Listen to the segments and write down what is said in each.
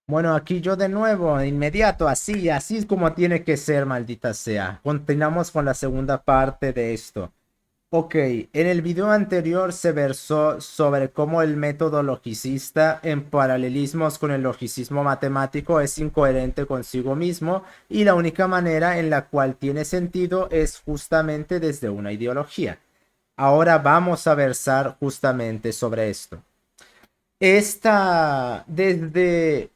Bueno, aquí yo de nuevo, de inmediato, así es como tiene que ser, maldita sea. Continuamos con la segunda parte de esto. Ok, en el video anterior se versó sobre cómo el método logicista en paralelismos con el logicismo matemático es incoherente consigo mismo y la única manera en la cual tiene sentido es justamente desde una ideología. Ahora vamos a versar justamente sobre esto. Desde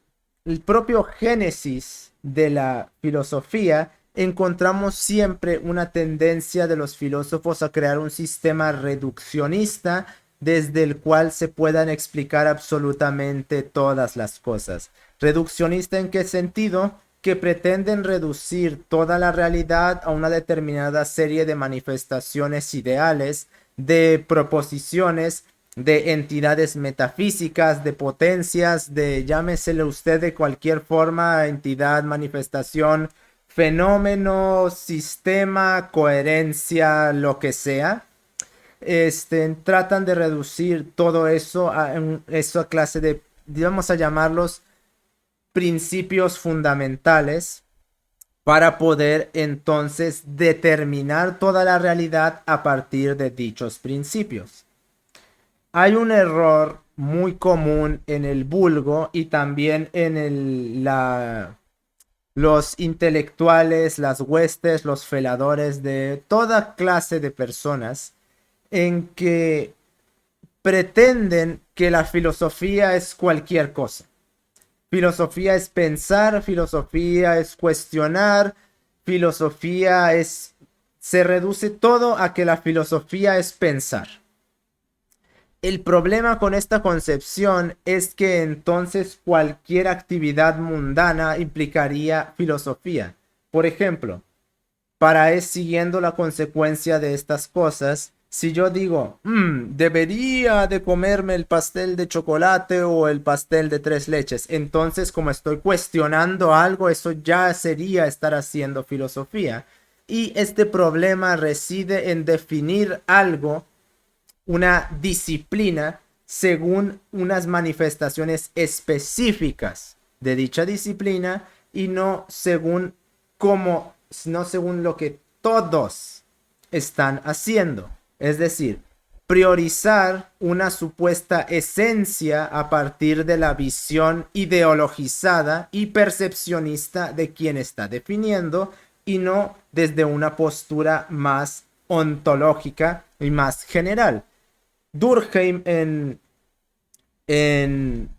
el propio génesis de la filosofía, encontramos siempre una tendencia de los filósofos a crear un sistema reduccionista desde el cual se puedan explicar absolutamente todas las cosas. ¿Reduccionista en qué sentido? Que pretenden reducir toda la realidad a una determinada serie de manifestaciones ideales, de proposiciones, de entidades metafísicas, de potencias, de llámesele usted de cualquier forma, entidad, manifestación, fenómeno, sistema, coherencia, lo que sea. Tratan de reducir todo eso a esa clase de, vamos a llamarlos principios fundamentales para poder entonces determinar toda la realidad a partir de dichos principios. Hay un error muy común en el vulgo y también en los intelectuales, las huestes, los feladores de toda clase de personas en que pretenden que la filosofía es cualquier cosa. Filosofía es pensar, filosofía es cuestionar, filosofía es... Se reduce todo a que la filosofía es pensar. El problema con esta concepción es que entonces cualquier actividad mundana implicaría filosofía. Por ejemplo, siguiendo la consecuencia de estas cosas, si yo digo, debería de comerme el pastel de chocolate o el pastel de tres leches, entonces como estoy cuestionando algo, eso ya sería estar haciendo filosofía. Y este problema reside en definir algo, una disciplina, según unas manifestaciones específicas de dicha disciplina y no según cómo, no según lo que todos están haciendo. Es decir, priorizar una supuesta esencia a partir de la visión ideologizada y percepcionista de quien está definiendo y no desde una postura más ontológica y más general. Durkheim en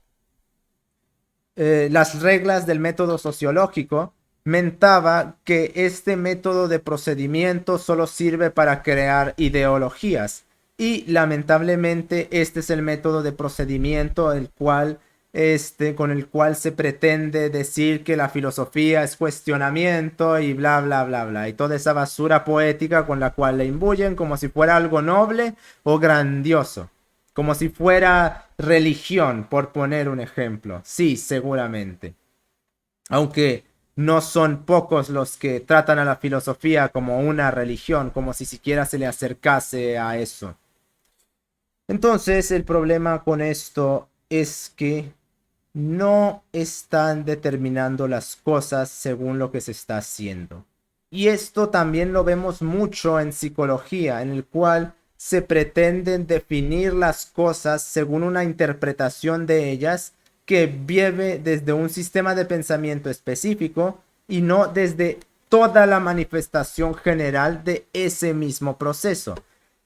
las reglas del método sociológico mentaba que este método de procedimiento solo sirve para crear ideologías y lamentablemente este es el método de procedimiento con el cual se pretende decir que la filosofía es cuestionamiento y bla bla bla bla y toda esa basura poética con la cual le imbuyen como si fuera algo noble o grandioso, como si fuera religión, por poner un ejemplo. Sí, seguramente. Aunque no son pocos los que tratan a la filosofía como una religión, como si siquiera se le acercase a eso. Entonces, el problema con esto es que no están determinando las cosas según lo que se está haciendo. Y esto también lo vemos mucho en psicología, en el cual se pretenden definir las cosas según una interpretación de ellas que vive desde un sistema de pensamiento específico y no desde toda la manifestación general de ese mismo proceso.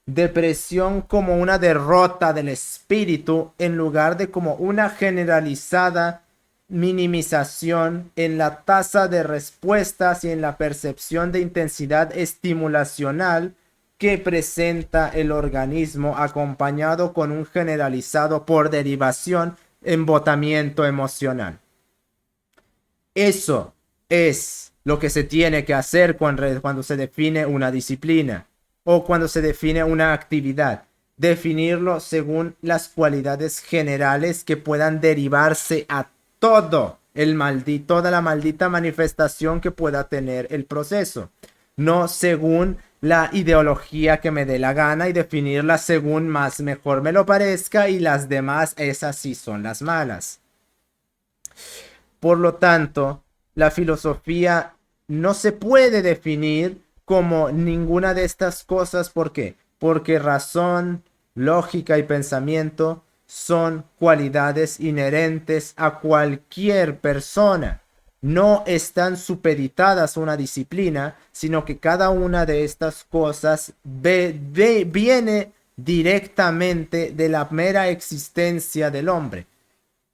Depresión como una derrota del espíritu en lugar de como una generalizada minimización en la tasa de respuestas y en la percepción de intensidad estimulacional que presenta el organismo acompañado con un generalizado por derivación embotamiento emocional. Eso es lo que se tiene que hacer cuando se define una disciplina o cuando se define una actividad. Definirlo según las cualidades generales que puedan derivarse a todo toda la maldita manifestación que pueda tener el proceso. No según la ideología que me dé la gana y definirla según más mejor me lo parezca y las demás esas sí son las malas. Por lo tanto, la filosofía no se puede definir como ninguna de estas cosas. ¿Por qué? Porque razón, lógica y pensamiento son cualidades inherentes a cualquier persona. No están supeditadas a una disciplina, sino que cada una de estas cosas viene directamente de la mera existencia del hombre.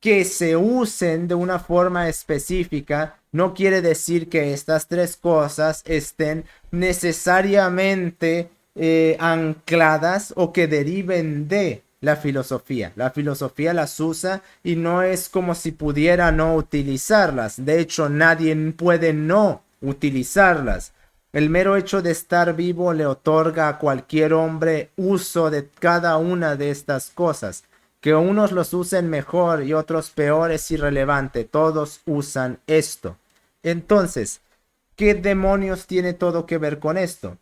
Que se usen de una forma específica no quiere decir que estas tres cosas estén necesariamente ancladas o que deriven de la filosofía. La filosofía las usa y no es como si pudiera no utilizarlas. De hecho, nadie puede no utilizarlas. El mero hecho de estar vivo le otorga a cualquier hombre uso de cada una de estas cosas. Que unos los usen mejor y otros peor es irrelevante. Todos usan esto. Entonces, ¿qué demonios tiene todo que ver con esto?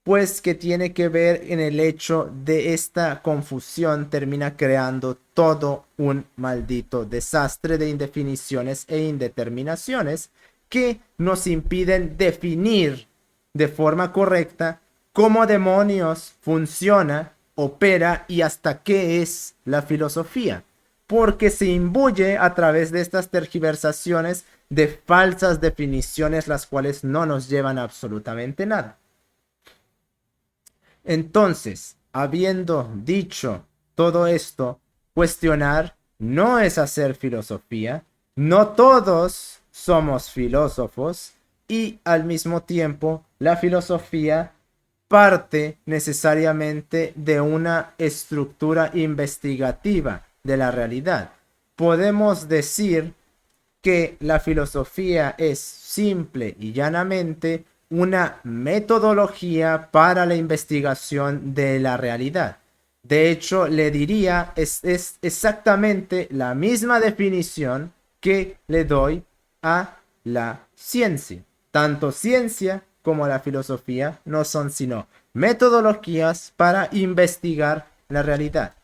Pues que tiene que ver en el hecho de esta confusión termina creando todo un maldito desastre de indefiniciones e indeterminaciones que nos impiden definir de forma correcta cómo demonios funciona, opera y hasta qué es la filosofía, porque se imbuye a través de estas tergiversaciones de falsas definiciones las cuales no nos llevan a absolutamente nada. Entonces, habiendo dicho todo esto, cuestionar no es hacer filosofía, no todos somos filósofos y al mismo tiempo la filosofía parte necesariamente de una estructura investigativa de la realidad. Podemos decir que la filosofía es simple y llanamente una metodología para la investigación de la realidad. De hecho, le diría, es exactamente la misma definición que le doy a la ciencia. Tanto ciencia como la filosofía no son sino metodologías para investigar la realidad.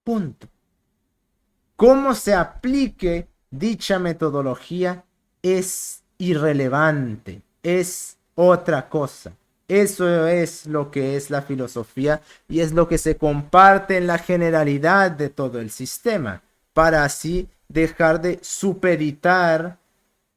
Punto. Cómo se aplique dicha metodología es irrelevante, es otra cosa. Eso es lo que es la filosofía y es lo que se comparte en la generalidad de todo el sistema, para así dejar de supeditar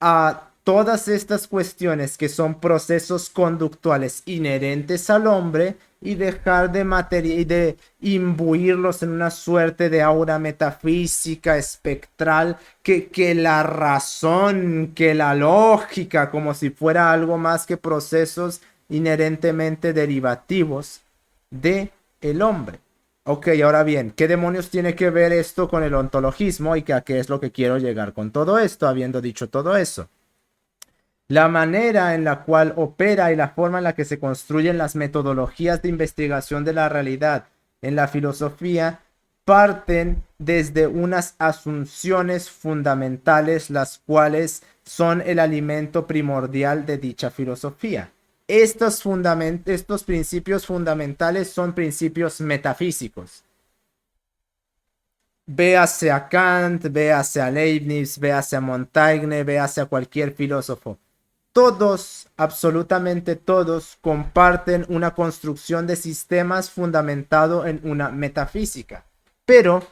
a todas estas cuestiones que son procesos conductuales inherentes al hombre y dejar de imbuirlos en una suerte de aura metafísica espectral que la razón, que la lógica, como si fuera algo más que procesos inherentemente derivativos de el hombre. Ok, ahora bien, ¿qué demonios tiene que ver esto con el ontologismo y a qué es lo que quiero llegar con todo esto, habiendo dicho todo eso? La manera en la cual opera y la forma en la que se construyen las metodologías de investigación de la realidad en la filosofía parten desde unas asunciones fundamentales, las cuales son el alimento primordial de dicha filosofía. Estos principios fundamentales son principios metafísicos. Véase a Kant, véase a Leibniz, véase a Montaigne, véase a cualquier filósofo. Todos, absolutamente todos, comparten una construcción de sistemas fundamentado en una metafísica. Pero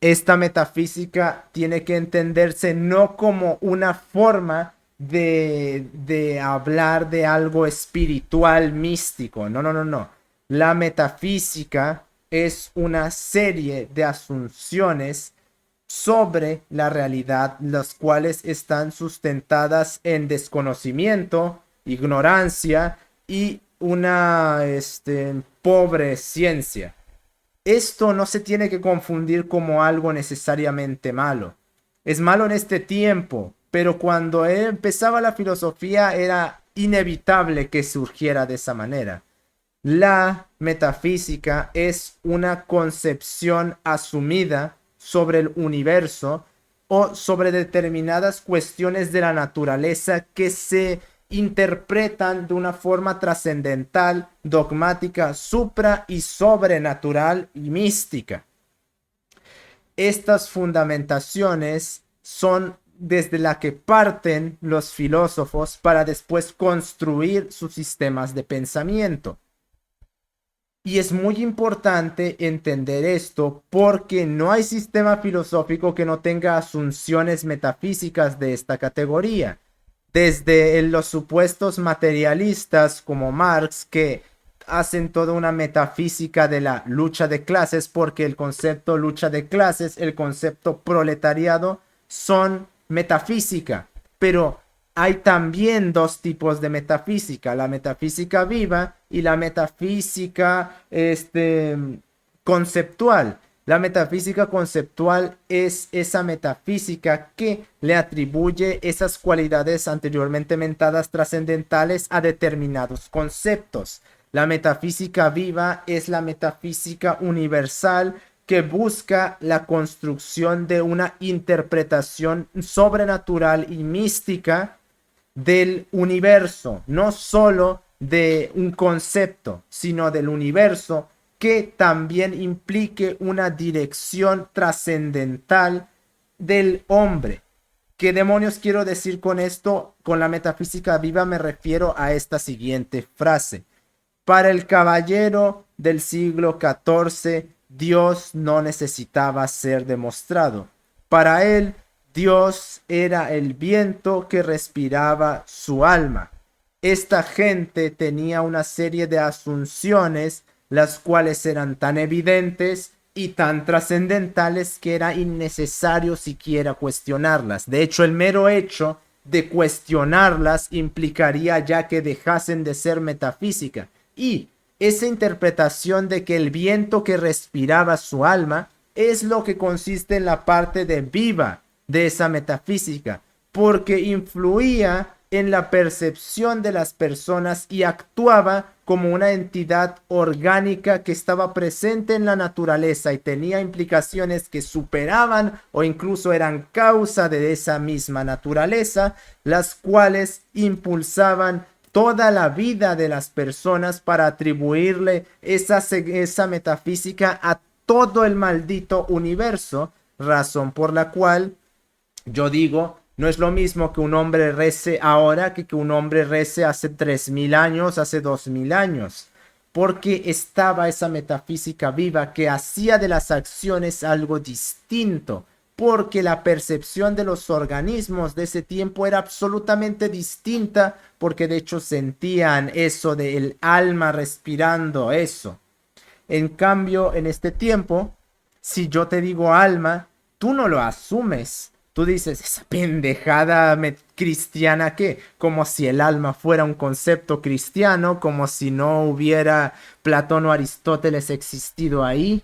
esta metafísica tiene que entenderse no como una forma de hablar de algo espiritual, místico. No, no, no, no. La metafísica es una serie de asunciones sobre la realidad, las cuales están sustentadas en desconocimiento, ignorancia y una pobre ciencia. Esto no se tiene que confundir como algo necesariamente malo. Es malo en este tiempo, pero cuando empezaba la filosofía era inevitable que surgiera de esa manera. La metafísica es una concepción asumida sobre el universo o sobre determinadas cuestiones de la naturaleza que se interpretan de una forma trascendental, dogmática, supra y sobrenatural y mística. Estas fundamentaciones son desde la que parten los filósofos para después construir sus sistemas de pensamiento. Y es muy importante entender esto porque no hay sistema filosófico que no tenga asunciones metafísicas de esta categoría. Desde los supuestos materialistas como Marx, que hacen toda una metafísica de la lucha de clases, porque el concepto lucha de clases, el concepto proletariado son metafísica. Pero hay también dos tipos de metafísica, la metafísica viva y la metafísica conceptual. La metafísica conceptual es esa metafísica que le atribuye esas cualidades anteriormente mentadas trascendentales a determinados conceptos. La metafísica viva es la metafísica universal que busca la construcción de una interpretación sobrenatural y mística del universo, no solo de un concepto, sino del universo, que también implique una dirección trascendental del hombre. ¿Qué demonios quiero decir con esto? Con la metafísica viva me refiero a esta siguiente frase. Para el caballero del siglo XIV, Dios no necesitaba ser demostrado. Para él, Dios era el viento que respiraba su alma. Esta gente tenía una serie de asunciones, las cuales eran tan evidentes y tan trascendentales que era innecesario siquiera cuestionarlas. De hecho, el mero hecho de cuestionarlas implicaría ya que dejasen de ser metafísica. Y esa interpretación de que el viento que respiraba su alma es lo que consiste en la parte de viva de esa metafísica, porque influía en la percepción de las personas y actuaba como una entidad orgánica que estaba presente en la naturaleza y tenía implicaciones que superaban o incluso eran causa de esa misma naturaleza, las cuales impulsaban toda la vida de las personas para atribuirle esa metafísica a todo el maldito universo, razón por la cual yo digo, no es lo mismo que un hombre rece ahora que un hombre rece hace 3000 años, hace 2000 años, porque estaba esa metafísica viva que hacía de las acciones algo distinto, porque la percepción de los organismos de ese tiempo era absolutamente distinta, porque de hecho sentían eso del alma respirando eso. En cambio, en este tiempo, si yo te digo alma, tú no lo asumes. Tú dices, esa pendejada cristiana que, como si el alma fuera un concepto cristiano, como si no hubiera Platón o Aristóteles existido ahí.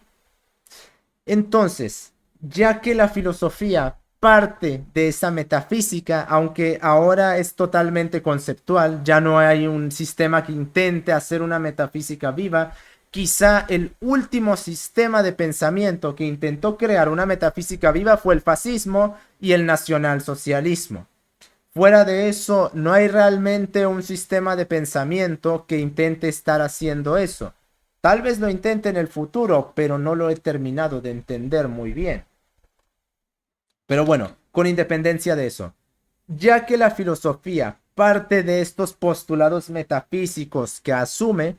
Entonces, ya que la filosofía parte de esa metafísica, aunque ahora es totalmente conceptual, ya no hay un sistema que intente hacer una metafísica viva, quizá el último sistema de pensamiento que intentó crear una metafísica viva fue el fascismo y el nacionalsocialismo. Fuera de eso, no hay realmente un sistema de pensamiento que intente estar haciendo eso. Tal vez lo intente en el futuro, pero no lo he terminado de entender muy bien. Pero bueno, con independencia de eso, ya que la filosofía parte de estos postulados metafísicos que asume,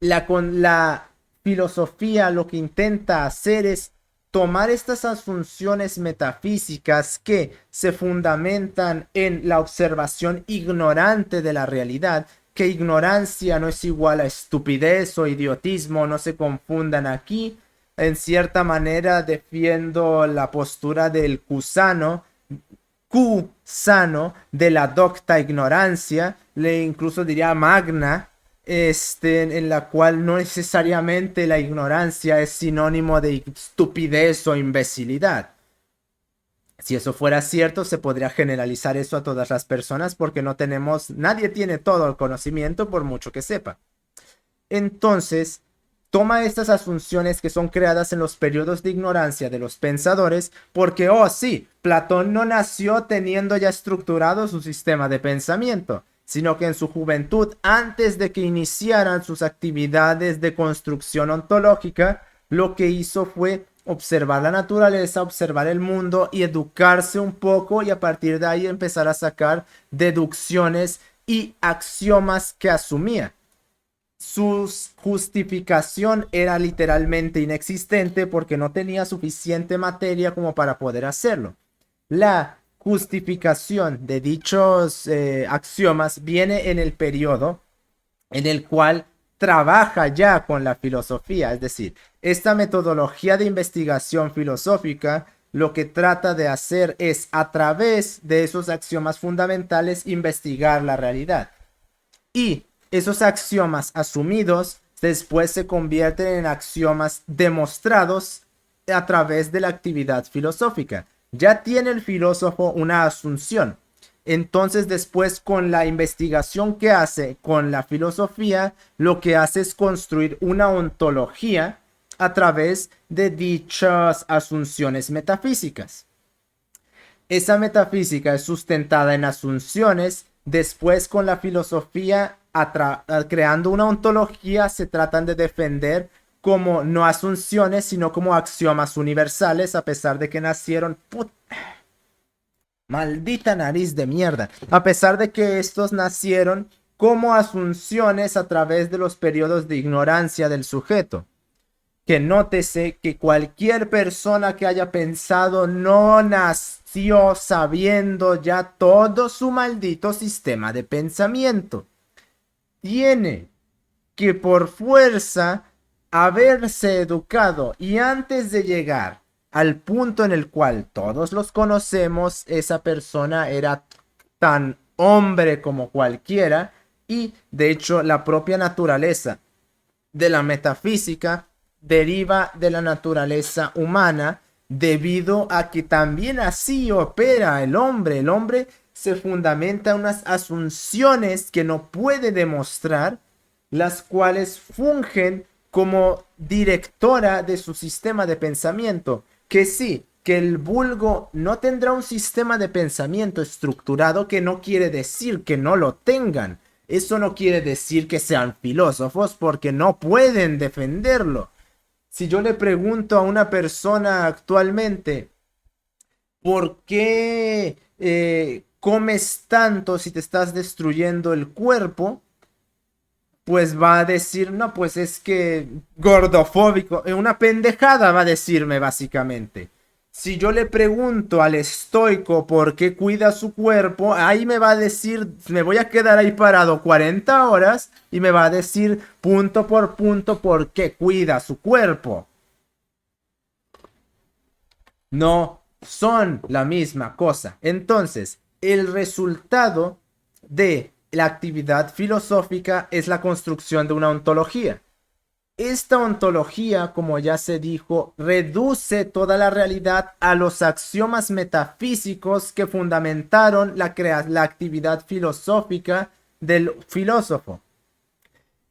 la filosofía lo que intenta hacer es tomar estas asunciones metafísicas que se fundamentan en la observación ignorante de la realidad, que ignorancia no es igual a estupidez o idiotismo, no se confundan aquí. En cierta manera defiendo la postura del Cusano, de la docta ignorancia, le incluso diría magna, en la cual no necesariamente la ignorancia es sinónimo de estupidez o imbecilidad. Si eso fuera cierto, se podría generalizar eso a todas las personas porque nadie tiene todo el conocimiento por mucho que sepa. Entonces, toma estas asunciones que son creadas en los periodos de ignorancia de los pensadores porque, oh sí, Platón no nació teniendo ya estructurado su sistema de pensamiento, sino que en su juventud, antes de que iniciaran sus actividades de construcción ontológica, lo que hizo fue observar la naturaleza, observar el mundo y educarse un poco, y a partir de ahí empezar a sacar deducciones y axiomas que asumía. Su justificación era literalmente inexistente porque no tenía suficiente materia como para poder hacerlo. La justificación de dichos axiomas viene en el periodo en el cual trabaja ya con la filosofía. Es decir, esta metodología de investigación filosófica lo que trata de hacer es, a través de esos axiomas fundamentales, investigar la realidad. Y esos axiomas asumidos después se convierten en axiomas demostrados a través de la actividad filosófica. Ya tiene el filósofo una asunción. Entonces después, con la investigación que hace con la filosofía, lo que hace es construir una ontología a través de dichas asunciones metafísicas. Esa metafísica es sustentada en asunciones. Después, con la filosofía, creando una ontología, se tratan de defender como no asunciones, sino como axiomas universales, a pesar de que nacieron... Maldita nariz de mierda. A pesar de que estos nacieron como asunciones a través de los periodos de ignorancia del sujeto. Que nótese que cualquier persona que haya pensado no nació sabiendo ya todo su maldito sistema de pensamiento. Tiene que por fuerza haberse educado, y antes de llegar al punto en el cual todos los conocemos, esa persona era tan hombre como cualquiera, y de hecho la propia naturaleza de la metafísica deriva de la naturaleza humana, debido a que también así opera el hombre. El hombre se fundamenta en unas asunciones que no puede demostrar, las cuales fungen como directora de su sistema de pensamiento. Que sí, que el vulgo no tendrá un sistema de pensamiento estructurado, que no quiere decir que no lo tengan. Eso no quiere decir que sean filósofos, porque no pueden defenderlo. Si yo le pregunto a una persona actualmente, ¿por qué comes tanto si te estás destruyendo el cuerpo? Pues va a decir, no, pues es que gordofóbico, una pendejada va a decirme básicamente. Si yo le pregunto al estoico por qué cuida su cuerpo, ahí me va a decir, me voy a quedar ahí parado 40 horas y me va a decir punto por punto por qué cuida su cuerpo. No son la misma cosa. Entonces, el resultado de la actividad filosófica es la construcción de una ontología. Esta ontología, como ya se dijo, reduce toda la realidad a los axiomas metafísicos que fundamentaron la actividad filosófica del filósofo.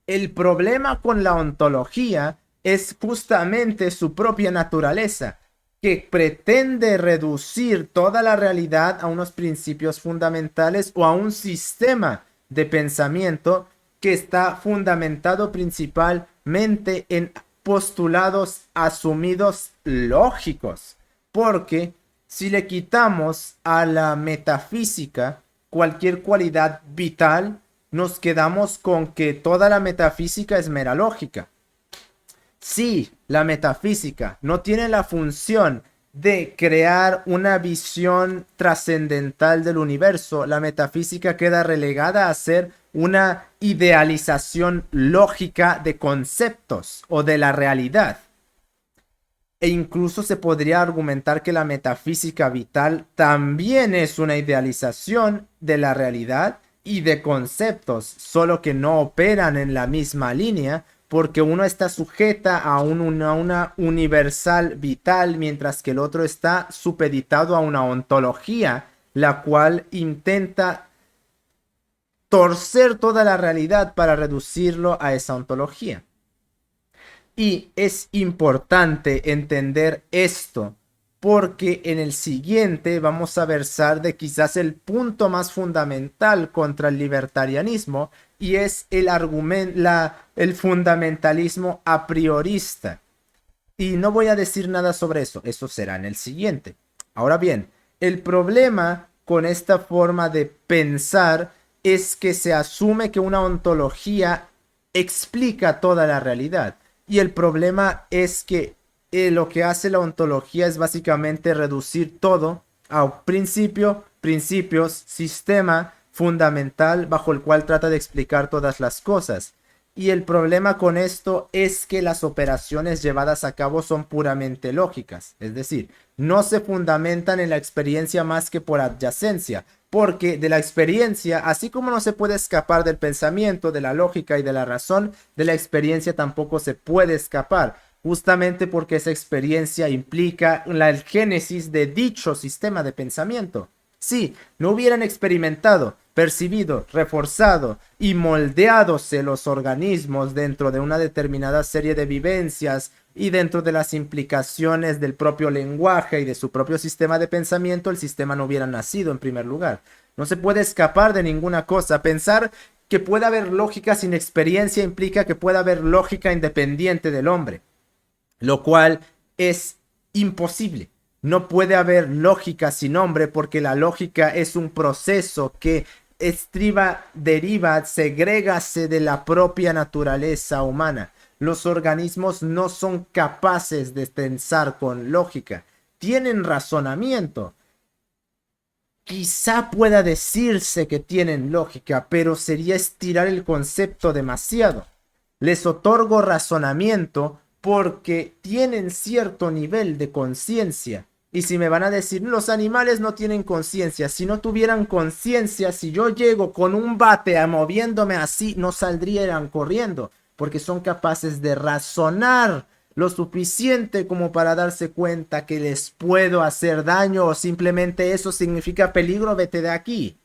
El problema con la ontología es justamente su propia naturaleza, que pretende reducir toda la realidad a unos principios fundamentales o a un sistema de pensamiento que está fundamentado principalmente en postulados asumidos lógicos. Porque si le quitamos a la metafísica cualquier cualidad vital, nos quedamos con que toda la metafísica es mera lógica. Si la metafísica no tiene la función de crear una visión trascendental del universo, la metafísica queda relegada a ser una idealización lógica de conceptos o de la realidad. E incluso se podría argumentar que la metafísica vital también es una idealización de la realidad y de conceptos, solo que no operan en la misma línea, porque uno está sujeta a una universal vital, mientras que el otro está supeditado a una ontología, la cual intenta torcer toda la realidad para reducirlo a esa ontología. Y es importante entender esto, porque en el siguiente vamos a versar de quizás el punto más fundamental contra el libertarianismo, y es el fundamentalismo a priorista. Y no voy a decir nada sobre eso, eso será en el siguiente. Ahora bien, el problema con esta forma de pensar es que se asume que una ontología explica toda la realidad. Y el problema es que lo que hace la ontología es básicamente reducir todo a principio, principios, sistema fundamental bajo el cual trata de explicar todas las cosas. Y el problema con esto es que las operaciones llevadas a cabo son puramente lógicas, es decir, no se fundamentan en la experiencia más que por adyacencia, porque de la experiencia, así como no se puede escapar del pensamiento, de la lógica y de la razón, de la experiencia tampoco se puede escapar, justamente porque esa experiencia implica el génesis de dicho sistema de pensamiento. Si no hubieran experimentado, percibido, reforzado y moldeadose los organismos dentro de una determinada serie de vivencias y dentro de las implicaciones del propio lenguaje y de su propio sistema de pensamiento, el sistema no hubiera nacido en primer lugar. No se puede escapar de ninguna cosa. Pensar que pueda haber lógica sin experiencia implica que pueda haber lógica independiente del hombre, lo cual es imposible. No puede haber lógica sin hombre porque la lógica es un proceso que estriba, deriva, segrégase de la propia naturaleza humana. Los organismos no son capaces de pensar con lógica. Tienen razonamiento. Quizá pueda decirse que tienen lógica, pero sería estirar el concepto demasiado. Les otorgo razonamiento porque tienen cierto nivel de conciencia. Y si me van a decir, los animales no tienen conciencia, si no tuvieran conciencia, si yo llego con un bate a moviéndome así, no saldrían corriendo, porque son capaces de razonar lo suficiente como para darse cuenta que les puedo hacer daño o simplemente eso significa peligro, vete de aquí.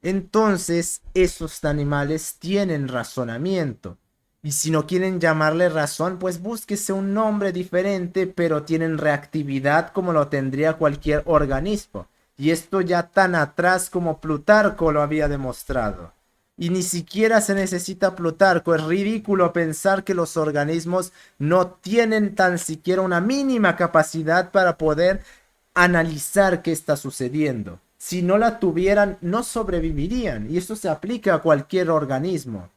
Entonces, esos animales tienen razonamiento. Y si no quieren llamarle razón, pues búsquese un nombre diferente, pero tienen reactividad como lo tendría cualquier organismo. Y esto ya tan atrás como Plutarco lo había demostrado. Y ni siquiera se necesita Plutarco. Es ridículo pensar que los organismos no tienen tan siquiera una mínima capacidad para poder analizar qué está sucediendo. Si no la tuvieran, no sobrevivirían. Y esto se aplica a cualquier organismo.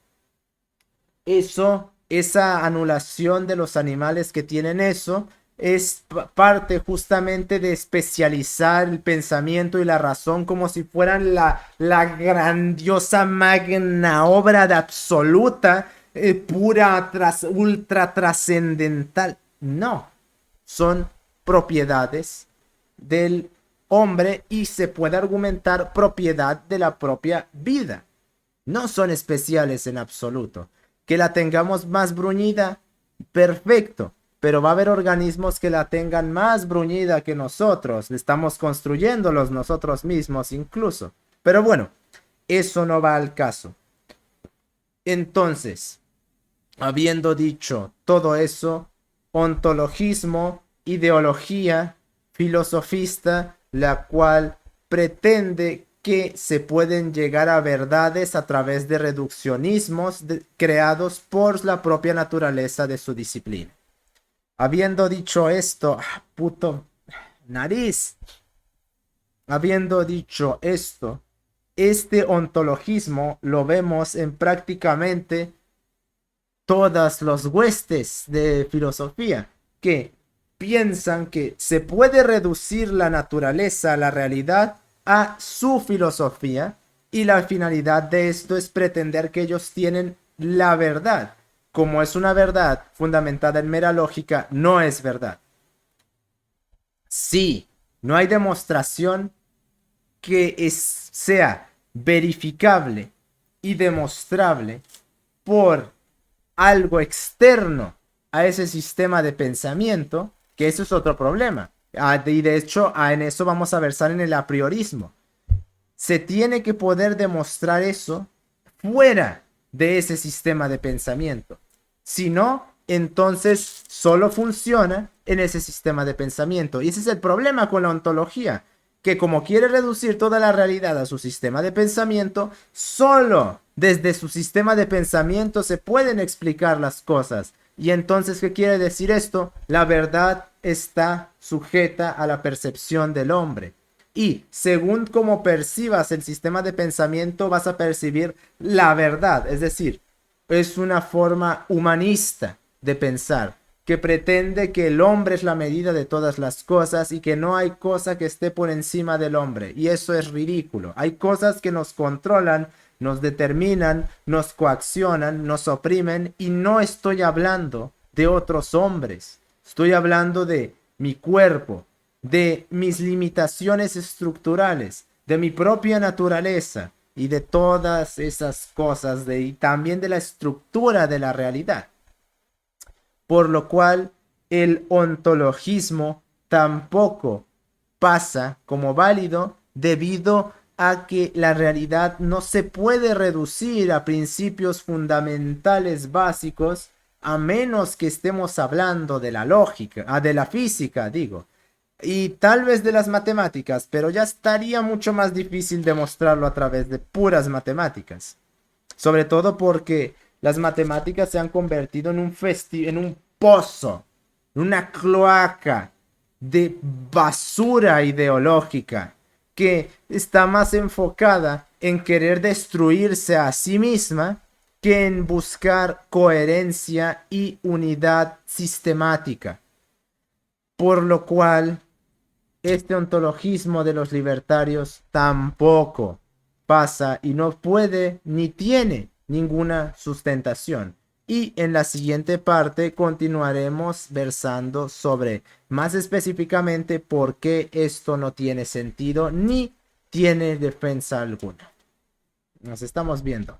Esa anulación de los animales que tienen eso, es parte justamente de especializar el pensamiento y la razón como si fueran la grandiosa magna obra de absoluta, pura, ultra trascendental. No, son propiedades del hombre y se puede argumentar propiedad de la propia vida. No son especiales en absoluto. Que la tengamos más bruñida, perfecto, pero va a haber organismos que la tengan más bruñida que nosotros, estamos construyéndolos nosotros mismos incluso, pero bueno, eso no va al caso. Entonces, habiendo dicho todo eso, ontologismo, ideología, filosofista, la cual pretende que se pueden llegar a verdades a través de reduccionismos creados por la propia naturaleza de su disciplina. Habiendo dicho esto, puto nariz, habiendo dicho esto, este ontologismo lo vemos en prácticamente todas los huestes de filosofía, que piensan que se puede reducir la naturaleza a la realidad a su filosofía y la finalidad de esto es pretender que ellos tienen la verdad. Como es una verdad fundamentada en mera lógica, no es verdad. Sí, no hay demostración que sea verificable y demostrable por algo externo a ese sistema de pensamiento, que eso es otro problema. Y de hecho, en eso vamos a versar en el apriorismo. Se tiene que poder demostrar eso fuera de ese sistema de pensamiento. Si no, entonces solo funciona en ese sistema de pensamiento. Y ese es el problema con la ontología, que como quiere reducir toda la realidad a su sistema de pensamiento, solo desde su sistema de pensamiento se pueden explicar las cosas. Y entonces, ¿qué quiere decir esto? La verdad está sujeta a la percepción del hombre. Y según cómo percibas el sistema de pensamiento, vas a percibir la verdad. Es decir, es una forma humanista de pensar, que pretende que el hombre es la medida de todas las cosas y que no hay cosa que esté por encima del hombre. Y eso es ridículo. Hay cosas que nos controlan, nos determinan, nos coaccionan, nos oprimen, y no estoy hablando de otros hombres. Estoy hablando de mi cuerpo, de mis limitaciones estructurales, de mi propia naturaleza y de todas esas cosas, y también de la estructura de la realidad. Por lo cual el ontologismo tampoco pasa como válido, debido a que la realidad no se puede reducir a principios fundamentales básicos, a menos que estemos hablando de la lógica, de la física, digo, y tal vez de las matemáticas, pero ya estaría mucho más difícil demostrarlo a través de puras matemáticas. Sobre todo porque las matemáticas se han convertido en en un pozo, en una cloaca de basura ideológica que está más enfocada en querer destruirse a sí misma que en buscar coherencia y unidad sistemática. Por lo cual, este ontologismo de los libertarios tampoco pasa y no puede ni tiene ninguna sustentación. Y en la siguiente parte continuaremos versando sobre más específicamente por qué esto no tiene sentido ni tiene defensa alguna. Nos estamos viendo.